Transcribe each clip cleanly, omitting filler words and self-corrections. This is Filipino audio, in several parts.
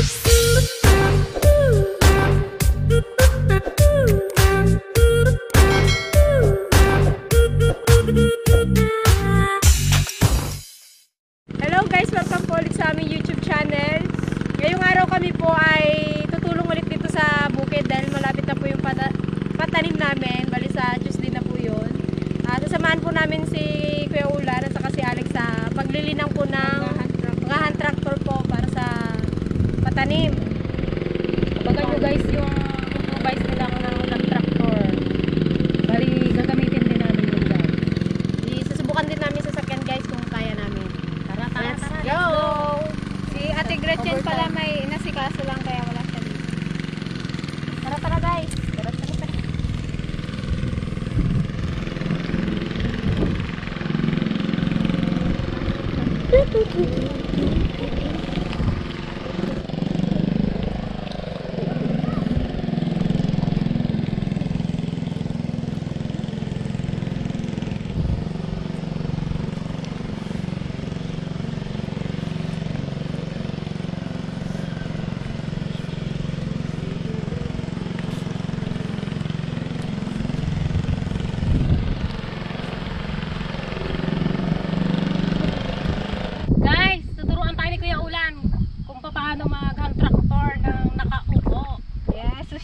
Hello guys, welcome po ulit sa aming YouTube channel. Ngayong araw kami po ay tutulong ulit dito sa bukid dahil malapit na po yung patanim namin. Bali sa Tuesday na po yun. Sasamahan po namin si Kuya Ulan at saka si Alex sa paglilinang po ng mga hand tractor po para sa patanim. Baga nyo guys yung improvise nila ng hand tractor. Bali gagamitin din namin yun guys. Susubukan din namin sasakyan guys kung kaya namin. Let's go! Si Ate Gretchen pala may nasikaso lang kaya wala siya dito. Tara guys! Tara.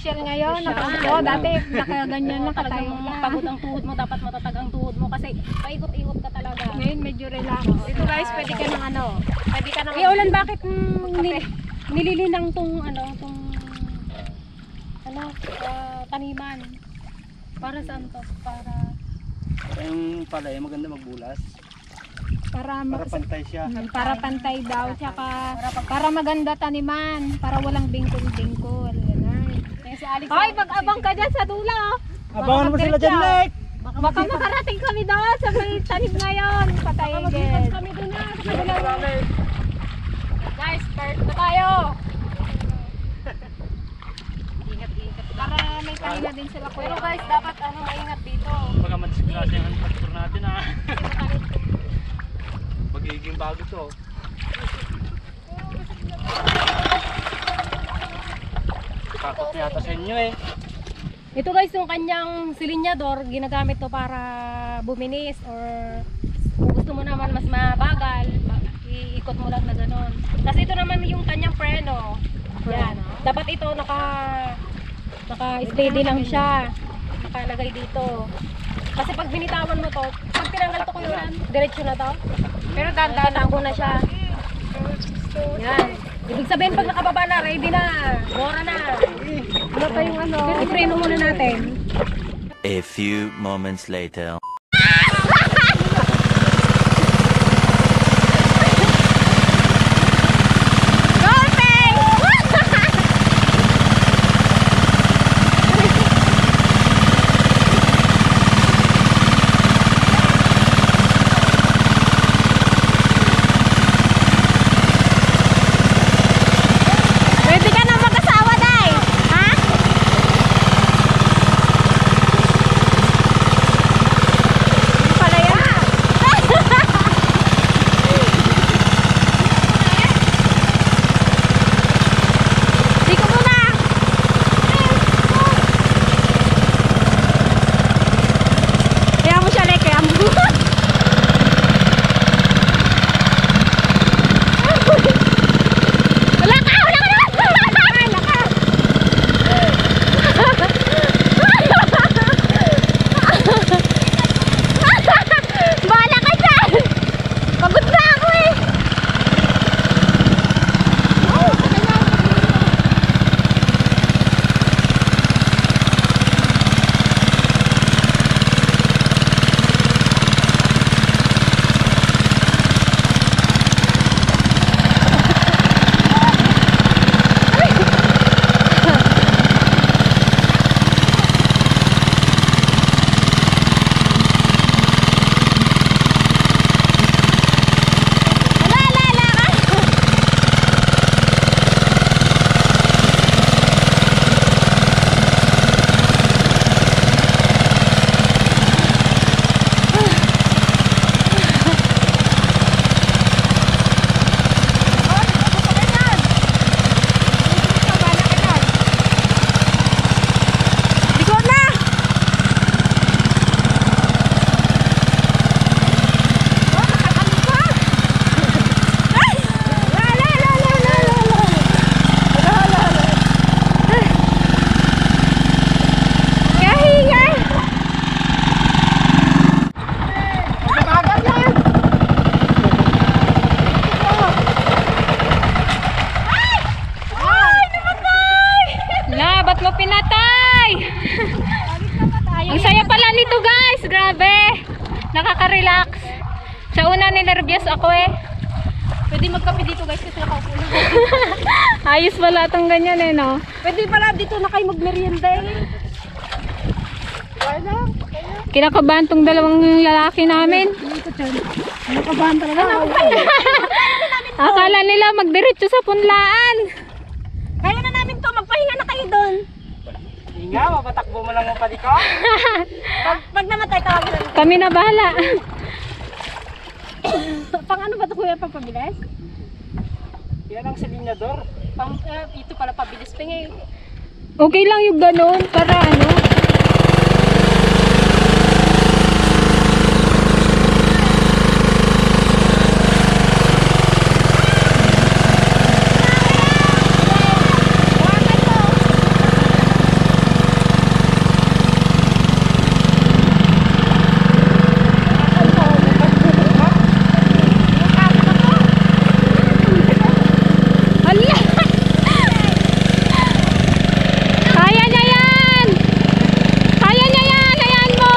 Ngayon, nakaupo. Dati, nakaganyan na katayo na. Pagod ang tuhod mo, dapat matatag ang tuhod mo kasi paikot-ikot ka talaga. Ngayon, medyo relax. Dito guys, pwede ka ng ano. Pwede ka ng... Ulan, bakit nililinang tong taniman? Para saan to? Yung pala maganda magbulas. Para pantay siya. Para pantay daw. Tsaka para maganda taniman. Para walang bingkol-bingkol. Si Alex, hoy, mag-abang ka dyan sa dula. Abangan mo sila dyan, Nick! Baka makarating kami doon sa may tanim ngayon. Patayin din. Kami doon na. Guys, start na tayo. Ingat. Para may pahinga din sila kuya. Pero guys, dapat maingat dito. Baka madisgrasya yung traktor natin ha. Magiging bago to. Takot na yata sa inyo eh. Ito guys, yung kanyang silinyador, ginagamit to para buminis or kung gusto mo naman mas mabagal, iikot mo lang na ganon. Kasi ito naman yung kanyang preno. Yan. Dapat ito naka-steady lang siya. Nakalagay dito. Kasi pag binitawan mo to, pag tinanggal to kuya, diretso na to. Pero tatago na siya. Yan. Ibig sabihin pag nakababa na, ready na. Bora na. Wala pa yung ano. I-preno muna natin. A few moments later. ako eh. Pwede magkape dito guys kasi nakaupo na. Ayos pala itong ganyan eh, no? Pwede pala dito na kayo magmerienda eh. Kinakabahan tong dalawang lalaki namin. Nakabahan talaga. Akala nila magdiretso sa punlaan. Kaya na namin to, magpahinga na kayo doon. Hinga, mapatakbo mo lang ang paliko. Pag namatay tawagin namin. Kami na bahala. Pang ano ba ito kuya, pang pabilis? Yan ang silinyador. Ito pala pabilis pa ngayon. Okay lang yung ganun para ano. Kaya niya yan! Kaya niya yan! Ayan mo!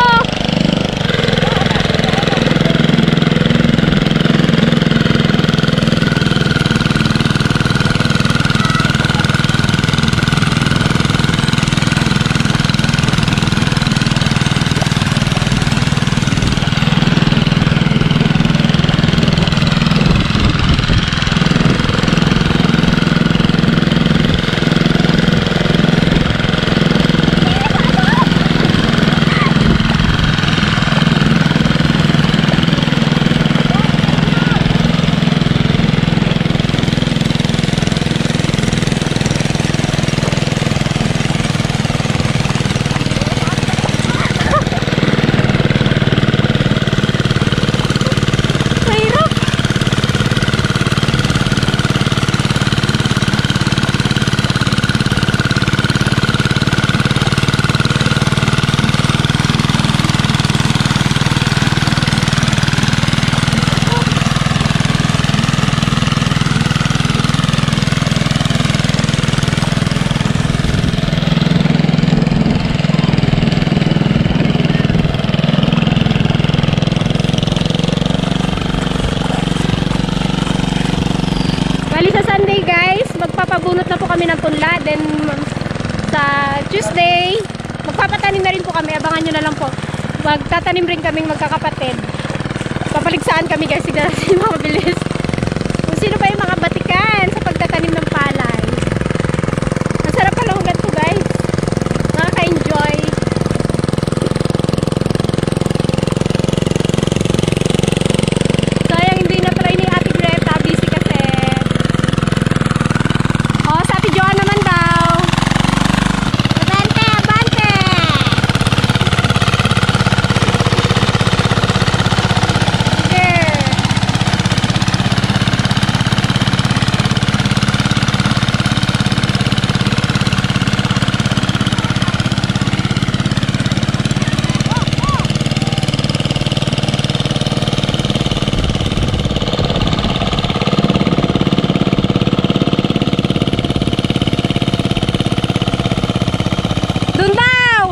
Mahirap! Bali sa Sunday guys, magpapabunot na po kami ng punla. Then sa Tuesday, magpapatanim na rin po kami. Abangan nyo na lang po. Magtatanim rin kaming magkakapatid. Papaligsaan kami guys, sigla natin mabilis. Kung sino pa yung mga batikan sa pagtatanim ng palay. Masarap pala ang ganito guys. Nakaka-enjoy. Sayang hindi na try ni Ate Greta, busy kasi. Oh, sa Ate Joan naman daw. Abante, abante! Sige. Doon daw!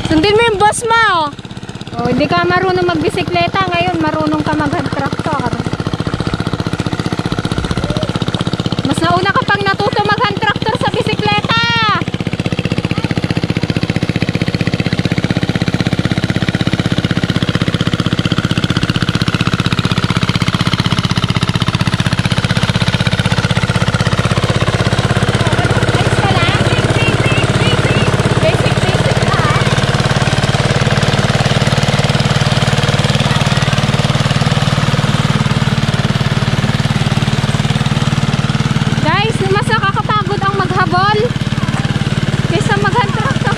Sundin mo yung boss mo! Oh, hindi ka marunong magbisikleta. Ngayon, marunong ka mag-hand tractor. Mas nauna ka pang natuto mag-hand tractor sa bisikleta! Guys, mas nakakapagod ang maghabol kaysa mag-hand tractor.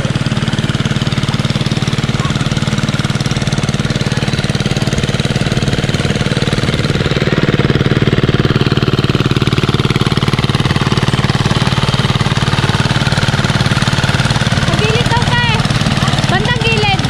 Sa gilid daw ka eh. Bandang gilid.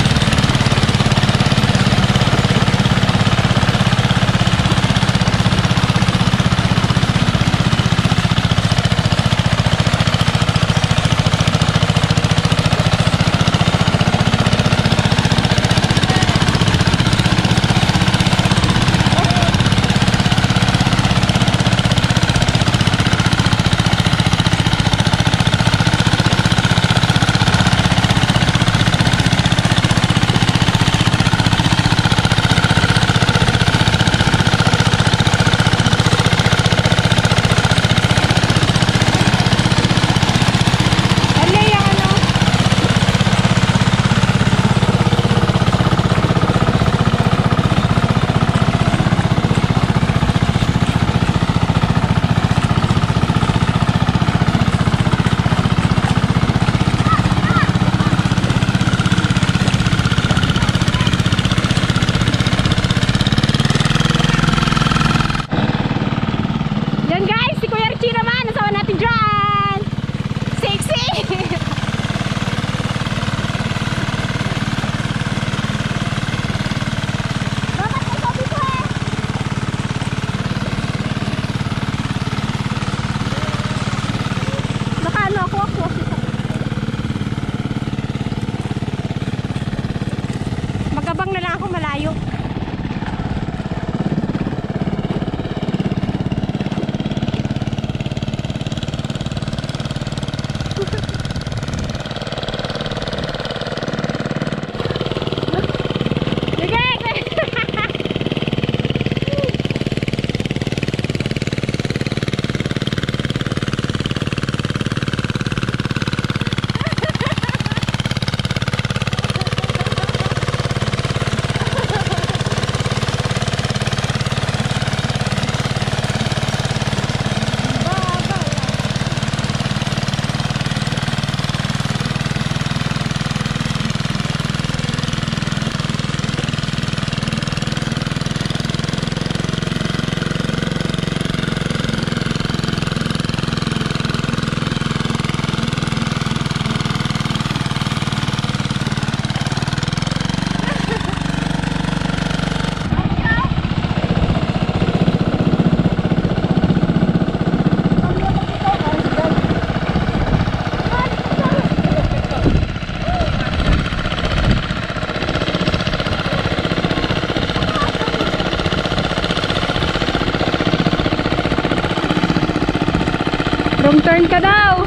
Wrong turn ka daw.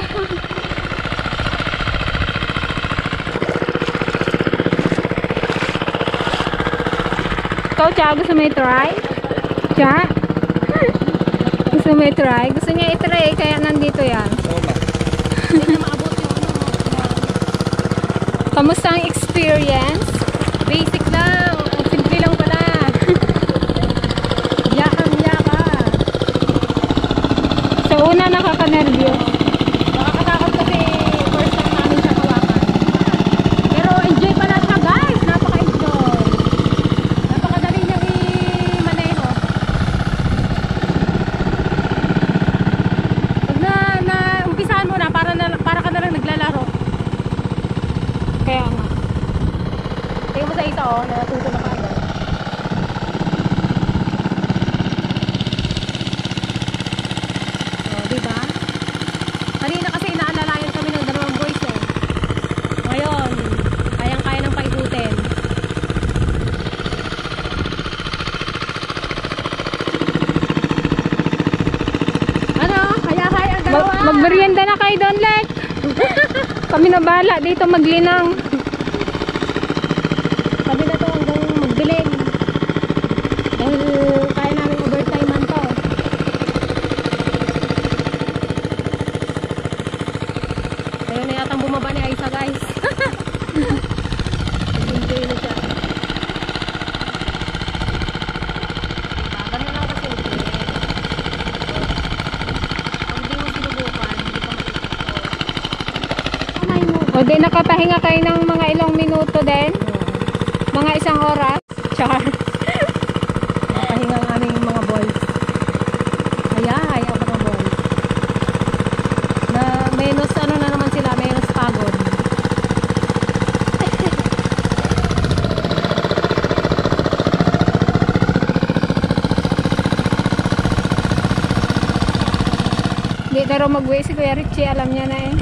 Ikaw, Cha, gusto mo i-try? Cha? Gusto mo i-try? Gusto niya i-try, kaya nandito yan. Kamusta ang experience? Basic lang. Ang simple lang pala. Yakang-yaka. Sa una, nakaka-nervyos. Nakakatakot kasi first time namin siya hawakan. Pero enjoy pala siya guys. Napaka-enjoy. Napakadali niyang i-maneho. Pag na-umpisahan mo na, para ka na lang naglalaro. Kaya nga. Tingnan mo sa isa oh, natuto na kaagad. Oh, diba? Kanina kasi inaalalayan kami ng dalawang boys eh. Ngayon, kayang-kaya ng paikutin. Ano? Kaya-kaya ang dalawa. Magmerienda na kayo doon, Lek. Kami na bahala dito maglinang. Sabi na to hanggang magdilim. Dahil kaya namin overtime man to. Ayaw na yatang bumaba ni Aisa guys. Enjoy na siya. Ganun lang kasi ito eh. Pag di mo sinubukan, hindi ka matututo. Kamay mo. O di nakapahinga kayo ng mga ilang minuto din. Mga isang oras. Char. Nakahinga ang aming mga boys. Ay, ang mga boys. Na menos ano na naman sila, menos pagod. Hindi na raw mag-uwi si Kuya Richie. Alam niya na eh.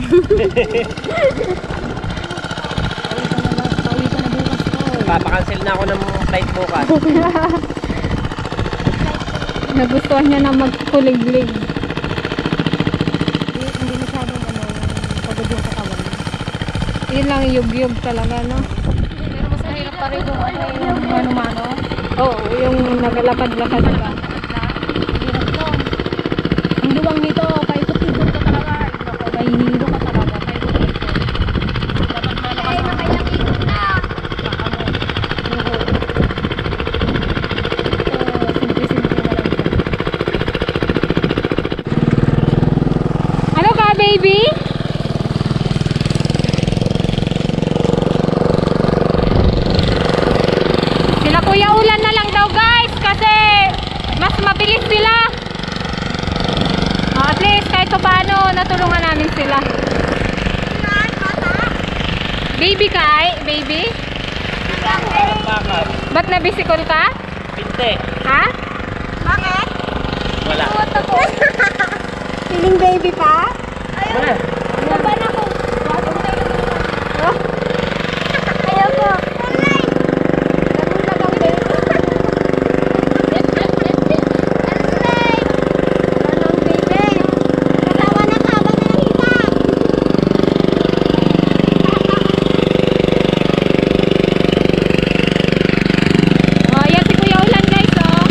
Pauwi ka na bukas ko. Papakancel na ako ng flight bukas. Nagustuhan niya na magkuliglig. Hindi masyadong pagod yung katawan. Yun lang yug-yug talaga, no? Pero mas mahirap pa rin yung mano-mano. Oo, yung nagalakad-lakad ka. Hirap nun. Ang luwang nito, paikot-ikot ka talaga. May hihilo ka talaga. Paikot-ikot. Dapat malakas ang ikot na. Simple-simple na lang siya. Ano ka, baby? Sila Kuya Ulan na lang daw, guys, kasi mas mabilis sila. At least kahit pa paano natulungan namin sila. Baby ka ay? Baby? Bakit? Ba't nabisikol ka? Pinte. Ha? Wala. Feeling baby pa? Wala. Laban ako. Ayaw ko. Oh, yan si Kuya Ulan, guys, oh.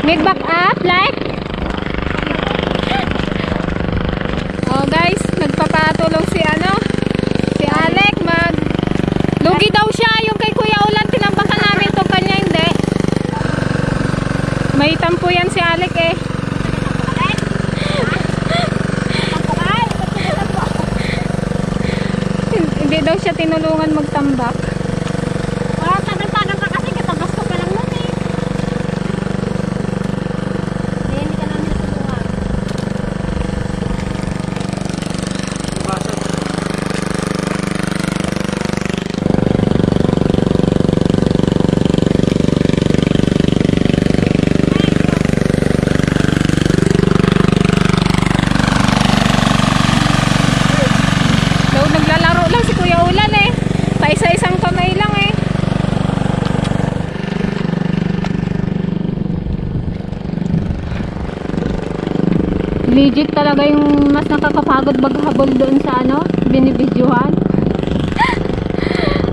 Need back up, like? Oh, guys, nagpapatulong si si Alec, lugi daw siya, yung kay Kuya Ulan, tinambakan namin itong kanya, hindi. May tampo yan si Alec eh. Hindi daw siya tinulungan magtambak. Tagal-tagal ka kasi katabas ko pa lang nun eh. Kaya hindi ka namin natulungan. Legit talaga yung mas nakakapagod maghabol doon sa ano, binibidyohan.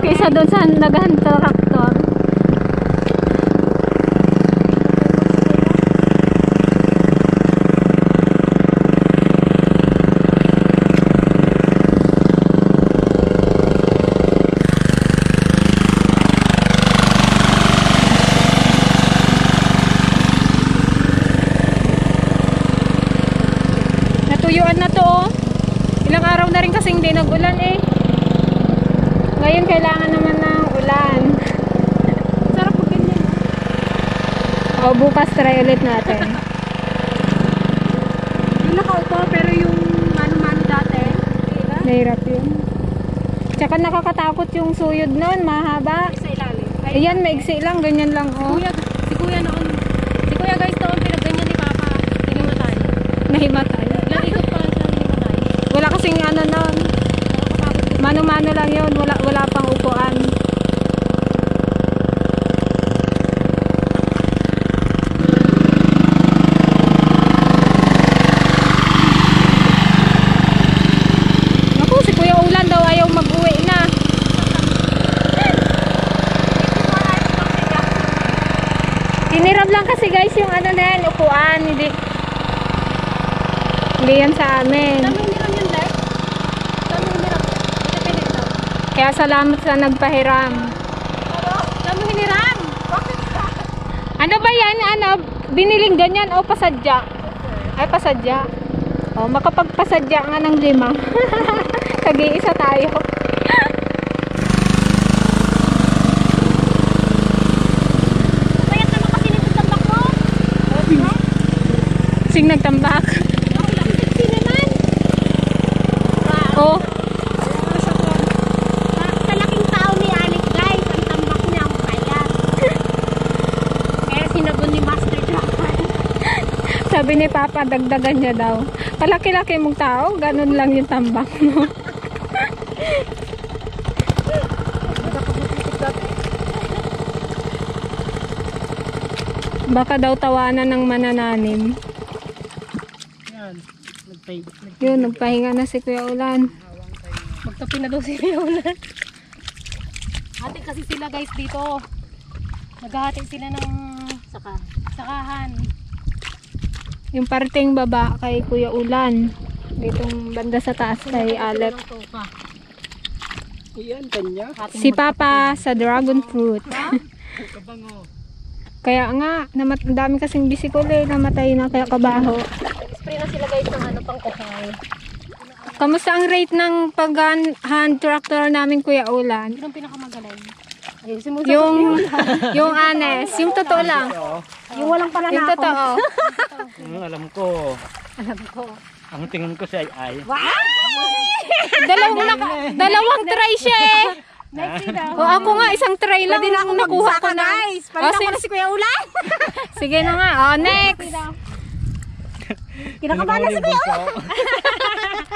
Kaysa doon sa naghan-traktor. Natuyuan na to oh. Ilang araw na rin kasing hindi nag-ulan eh. Ngayon kailangan naman ng ulan. Sarap po ganyan. O bukas try ulit natin. Yung nakaupo pero yung mano-mano dati. Nahirap yun. Tsaka nakakatakot yung suyod nun, mahaba. Sa ilalim. Ayan, maigsi lang, ganyan lang oh. Si kuya noon. Si kuya guys noon pinagganyan ni Papa. Hinimatay. Nahimatay. Ilang ikot pa siya hinimatay. Wala kasing ano nun. Mano-mano lang yun, wala pang upuan. Naku, si Kuya Ulan daw ayaw mag-uwi na. Tinirap lang kasi guys yung ano na yan, upuan. Hindi yan sa amin. Dami hiniram yun, Dad. Dami hiniram. Ito pinito. Kaya salamat sa nagpahiram. Dami hiniram. Ano ba yan? Ano? Biniling ganyan o pasadya? Ay, pasadya. O, makapagpasadya nga ng 5. Tag-iisa tayo. Payat naman kasi nito tambak mo. Sing nagtambak. Sexy naman. O, Sa laking tao ni Alex guys, ang tambak niya ang payat. Kaya sinabon ni Master Japan. sabi ni Papa, dagdagan niya daw. Palaki-laki mong tao, ganun lang yung tambak mo. Baka daw tawanan ng manananim. Yun, nagpahinga na si Kuya Ulan. Magkape na daw si Leona. Hati kasi sila guys dito. Naghahati sila ng sakahan. Yung parting baba kay Kuya Ulan. Ditong banda sa taas kay Alec. Iyan, kanya. Si Papa sa dragon fruit. Kaya nga, ang dami kasing bisikol eh, namatay na kaya kabaho. Spray na sila guys ng ano pang kuhay. Kamusta ang rate ng pag-hand tractor namin Kuya Ulan? Sino ang pinakamagaling? Yung honest, yung totoo lang. Yung walang Yung pananakot. totoo. Alam ko. Ang tingin ko siya ay. Dalawang try siya eh. O ako nga, isang try lang nakuha ko na. Palina ko na si Kuya Ulan. Sige na nga, next. Kinakabahan na si Kuya Ulan.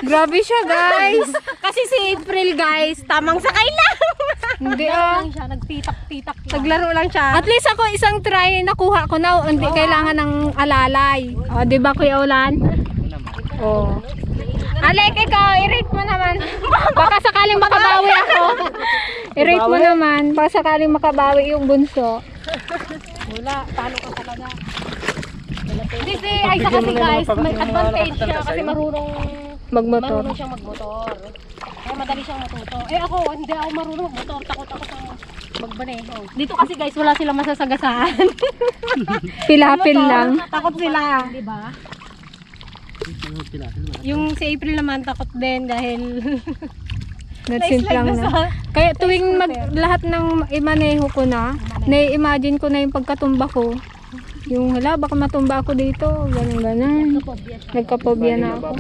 Grabe siya guys. Kasi si April guys, tamang sakay lang. Hindi lang siya, nagtitak-titak lang. Naglaro lang siya. At least ako isang try nakuha ko na. Hindi kailangan ng alalay. O, di ba Kuya Ulan? O. Alek, ikaw, i-rate mo naman. Baka sakaling makabawi ako. I-rate mo naman. Baka sakaling makabawi yung bunso. Wala, talo ka talaga. Hindi si Aiza kasi guys, may advantage siya kasi marunong Magmotor. siyang magmotor. Kaya madali siyang matuto. Eh ako, hindi ako marunong magmotor. Takot ako sa magbaneho. Dito kasi guys, wala silang masasagasaan. Pilapil lang. Takot sila. Diba? Yung si April naman takot din dahil Nag-simp lang na. Kaya tuwing lahat ng imaneho ko na, na-imagine ko na yung pagkatumba ko. Yung hala, baka matumba ako dito. Ganun. Nagkapobya na ako.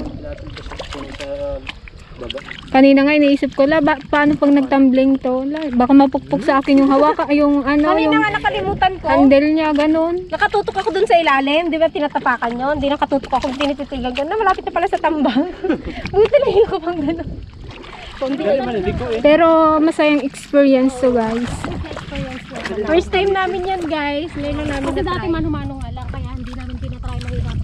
Kanina nga iniisip ko, paano pag nagtumbling to? Baka mapukpok sa akin yung hawak, yung ano, kanina yung nga nakalimutan ko. handle niya, ganun. Nakatutok ako dun sa ilalim, di ba tinatapakan yun? Di nakatutok ako, tinititigan ko. Na malapit na pala sa tambang. Buti lang ko pang gano'n. Pero masayang experience to guys. First time namin yan guys. Ngayon lang namin Kasi na-try. dati mano-mano nga lang, kaya hindi namin tinatry mahirap.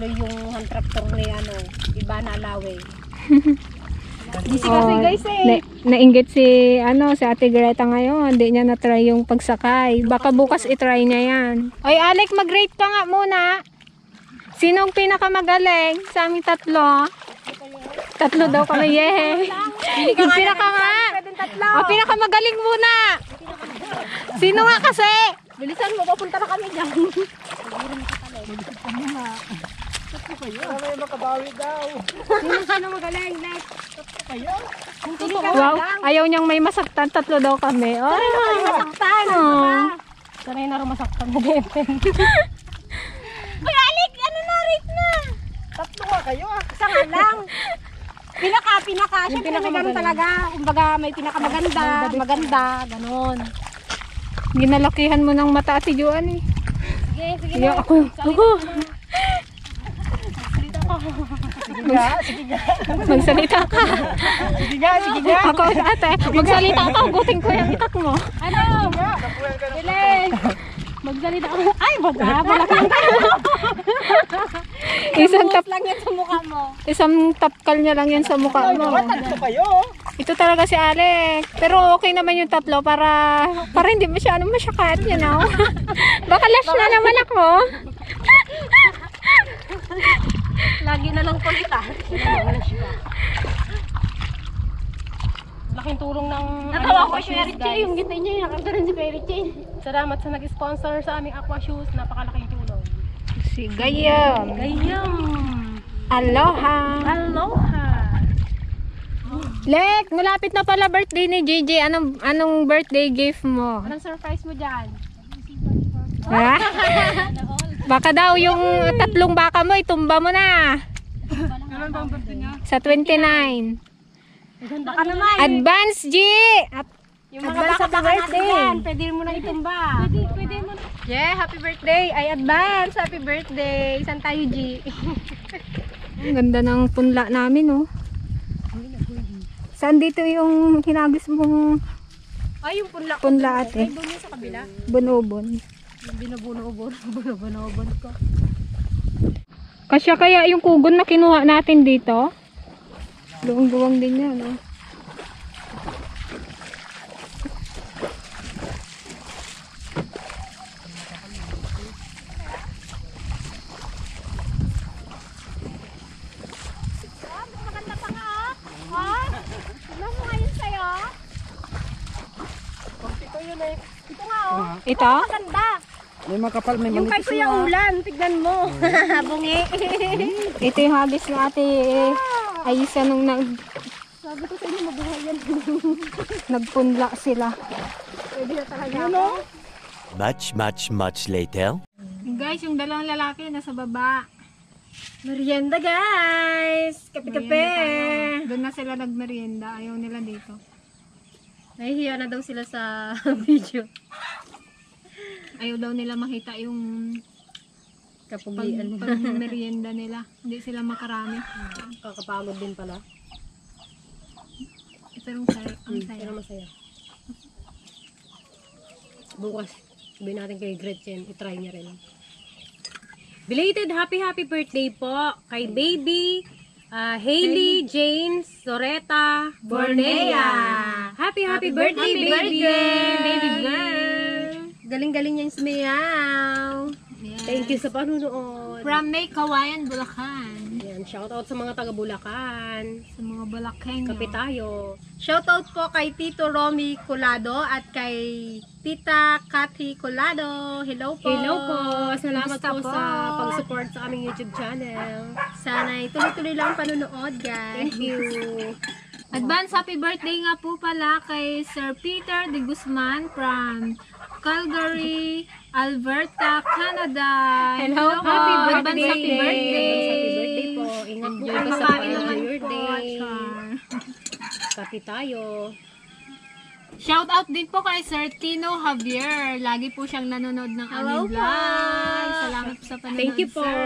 tuloy yung hand tractor ni ano, iba na alawe. Busy Oh, kasi guys eh. nainggit si si Ate Greta ngayon. Hindi niya na-try yung pagsakay. Baka bukas i-try niya yan. Oy, Alec, mag-rate ka nga muna. Sinong pinakamagaling sa aming tatlo? Tatlo daw kami, yeh. Yung pinaka nga. O, pinakamagaling muna. Sino nga kasi? Bilisan mo, papunta na kami dyan. Sino magaling? Next. Wow, ayaw niyang may masaktan. Tatlo daw kami. Oh, Masaktan. oh. Sanay na rin masaktan na Depen. Uy, Alik! Ano na? Rate na! Tatlo nga kayo ah. Isa nga lang. Pinaka. Siyempre may ganun talaga. Kumbaga may pinakamaganda, maganda, ganun. Ginalakihan mo ng mata si Juan eh. Sige Iya, na. ako. Magsalita ka. Sige nga. Ako, ate. Magsalita ka. Hugutin ko yung itak mo. Ano? Bilis! Magsalita ako. Ay, malaki lang tayo. Isang tap lang yan sa mukha mo. Isang tapkal niya lang yan sa mukha mo. Tatlo kayo. Ito talaga si Alec. Pero okay naman yung tatlo para hindi masyadong masyakat, you know. Baka lash na naman ako. Lagi na lang kulita. Laking tulong ng Natawa ko Aqua Shoes, guys. yung gitna niya, nakagano'n si Perry Chain. Salamat sa nag-sponsor sa aming Aqua Shoes. Napakalaking tulong. Si Gayam. Gayam! Aloha. Aloha! Lek, malapit na pala birthday ni JJ. Anong birthday gift mo? Anong surprise mo dyan? Ha? Baka daw yung tatlong baka mo, itumba mo na. Sa 29. Baka naman. Advance, G! Yung mga baka natin yan, pwede mo na itumba. Pwede mo na. Yeah, happy birthday. Ay, advance. Happy birthday. Saan tayo, G? Ang ganda ng punla namin, oh. Saan dito yung hinagis mong Ay, yung punla. punla, ate? Ay, doon yun sa kabila. Bunobon. Yung binubunobon ko. Kasya kaya yung kugon na kinuha natin dito? Luwang-luwang din yan, oh. Maganda pa nga, oh. Tignan mo ngayon sa'yo. Ito yun eh. Ito nga, oh. Ito? Maganda. May makapal, may Yung kay Kuya Ulan, tignan mo. Bungi. Ito yung hagis na ate Aisa nung Sabi ko sa inyo, mabuhay yan. nagpunla sila. Pwede na talaga ako. Much later. Guys, yung dalawang lalaki nasa baba. Merienda, guys. Kape-kape. Doon na sila nagmerienda. Ayaw nila dito. Nahihiya na daw sila sa video. Ayaw daw nila makita yung Kapugian. merienda nila. Hindi sila makarami. Kakapagod din pala. Pero ang saya. Pero masaya. Bukas, sabihin natin kay Gretchen, itry niya rin. Belated happy birthday po kay baby Hailey James Soreta Bornea. Happy birthday, baby girl. Galing-galing niyang sumayaw. Yes. Thank you sa panunood. From May Kawayan, Bulacan. Yan, shoutout sa mga taga Bulacan. Sa mga Bulacan. Kape tayo. Shoutout po kay Tito Romy Colado at kay Tita Cathy Colado. Hello po. Hello po. Salamat Kumusta po sa pag-support sa aming YouTube channel. Sana tuloy-tuloy lang panunood, guys. Thank you. Advance happy birthday nga po pala kay Sir Peter de Guzman from Calgary, Alberta, Canada. Hello po. Happy Happy birthday. birthday. Happy birthday po. Ingat po kayo sa Enjoy your po, day. Char. Kape tayo. Shout out din po kay Sir Tino Javier. Lagi po siyang nanonood ng aming vlog. Salamat po sa panonood, Thank you po. sir.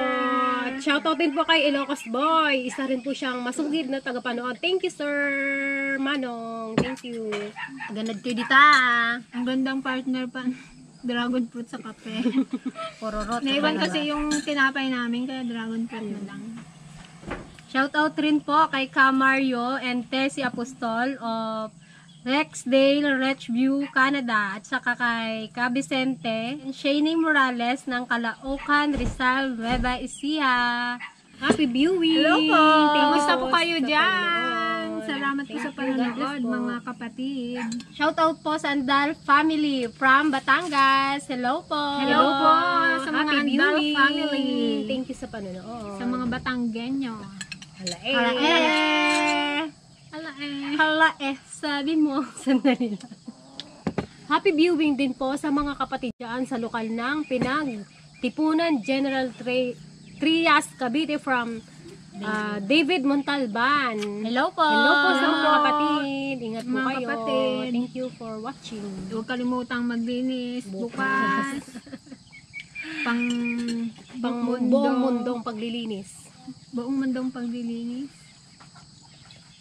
Shoutout din po kay Ilocos Boy. Isa rin po siyang masugid na tagapanood. Thank you, Sir Manong. Thank you. Ganad kayo dita. Ang gandang partner pa. dragon fruit sa kape. Pororot. Naiwan kasi yung tinapay namin, kaya dragon fruit na lang. Shoutout rin po kay Ka Mario and Tessie Apostol of Rexdale, Rechview, Canada. At saka kay Ka Vicente and Shane Morales ng Caloocan, Rizal, Nueva Ecija. Happy viewing! Hello po! Kamusta po sa kayo dyan? panonood. Salamat po sa Thank you, God bless panonood, po. mga kapatid. Shoutout po sa Andal family from Batangas. Hello po! Hello po sa mga Happy Andal viewing. family. Thank you sa panonood. Sa mga Batanggenyo. Hala Hala eh! Hala eh. Hala eh! Sabi mo, sandali lang. Happy viewing din po sa mga kapatid dyan sa lokal ng Pinagtipunan General Trias Cavite from David Montalban. Hello po! Hello po sa mga kapatid. Ingat po Mga kayo. kapatid. Thank you for watching. Huwag kalimutang maglinis bukas. Pang buong mundong paglilinis. Buong mundong paglilinis.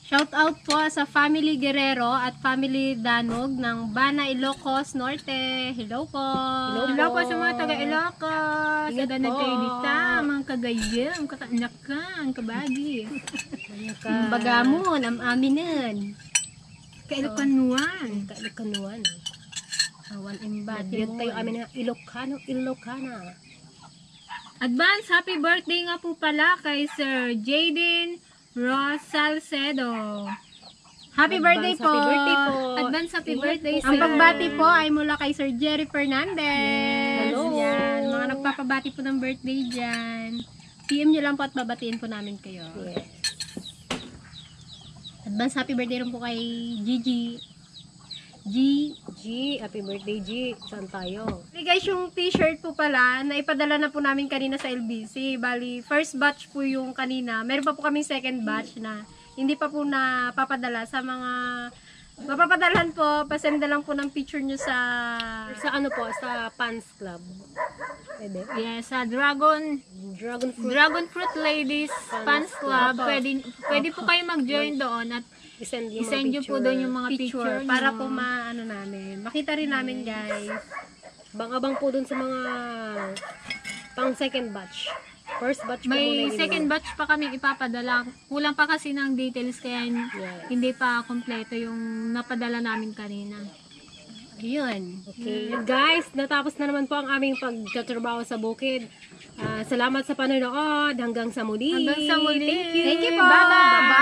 Shoutout po sa Family Guerrero at Family Danog ng Bana, Ilocos Norte. Hello po! Hello po sa mga taga Ilocos. Ingat Sa po. kayo dita, mga kagayang, kakanakan, kabagi. Ang bagamon, ang aminan. Kailokanuan. Kanuan. Awan imbad. Dito tayo amin na Ilocana. Advance happy birthday nga po pala kay Sir Jaden Ross Salcedo. Happy birthday po! Happy birthday po. Advance happy Ingat birthday, po Ang sir. pagbati po ay mula kay Sir Jerry Fernandez. Hello. Yan, mga nagpapabati po ng birthday dyan. PM nyo lang po at babatiin po namin kayo. Yes. Advance happy birthday rin po kay Gigi. Happy birthday G. Saan tayo? Hey guys, yung t-shirt po pala, naipadala na po namin kanina sa LBC. Bali, first batch po yung kanina. Meron pa po kaming second batch na hindi pa po napapadala sa mga mapapadalhan po. Pasenda lang po ng picture nyo sa Sa ano po? Sa Pants Club. Pwede. Yes, sa Dragon Fruit Ladies Fans Club. Pwede po kayo mag-join doon at I-send yung isend nyo po doon yung mga picture picture para nyo. po maano namin. Makita rin namin guys. Bang-abang po doon sa mga pang second batch. First batch po muna May yun. second batch pa kami ipapadala. Kulang pa kasi ng details kaya Yes. hindi pa kompleto yung napadala namin kanina. Ayun. Okay. Guys, natapos na naman po ang aming pagtatrabaho sa bukid. Salamat sa panonood. Hanggang sa muli. Hanggang sa muli. Thank you po. Bye-bye.